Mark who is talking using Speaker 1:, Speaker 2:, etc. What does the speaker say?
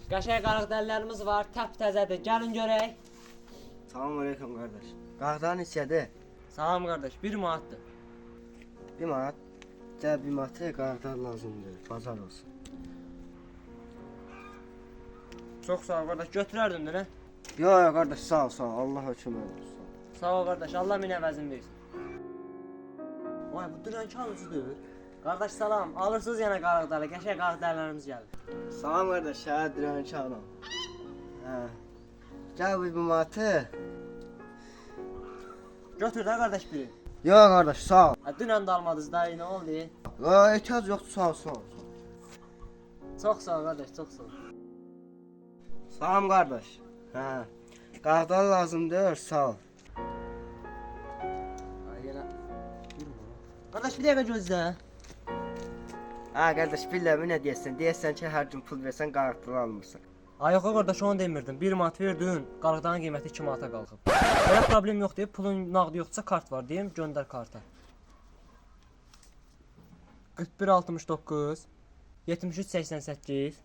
Speaker 1: Qəşəng qaraqdəllərimiz var, təp-təzədir. Gəlin görək.
Speaker 2: Salam aleyküm kardeş. Qardan neçədir?
Speaker 1: Salam qardaş, 1 manatdır.
Speaker 2: 1 manat. Gəl 1 manatı qardan lazımdır. Bazar olsun.
Speaker 1: Çox sağ ol qardaş, götürərdin də nə?
Speaker 2: Yo yo kardeş sağ ol sağ ol. Allah hökmü olsun.
Speaker 1: Sağ ol qardaş, Allah min əvəzini versin. Vay, bu dünən kalıcıdır. Qardaş salam, alırsınız yenə qaraqdalı, qəşəng qaraqdəllərimiz gəlir.
Speaker 2: Salam kardeş. Şəhər dirən çağıram. Hə. Gəl bu 1 manatı.
Speaker 1: Götür də qardaş biri.
Speaker 2: Yo kardeş sağ ol.
Speaker 1: Ha, dünən də almadınız da, nə oldu?
Speaker 2: Yo ehtiyac yoxdur sağ ol sağ ol.
Speaker 1: Çox sağ ol qardaş, çox sağ ol.
Speaker 2: Salam kardeş. Hə. Qardan lazımdır sağ ol.
Speaker 1: Ay yenə. Qardaş bir dəqiqə gözlə.
Speaker 2: Ha kardeş billəmi nə deyəsən? Deyəsən ki hər gün pul versən qardan almırsan.
Speaker 1: Ay yox qardaş, onu demirdim. 1 manat verdin, qaraqdanın qiyməti 2 manata qalxıb. Belə problem yox deyib, pulun nağdı yoxdursa kart var deyim, göndər karta. 4169 7388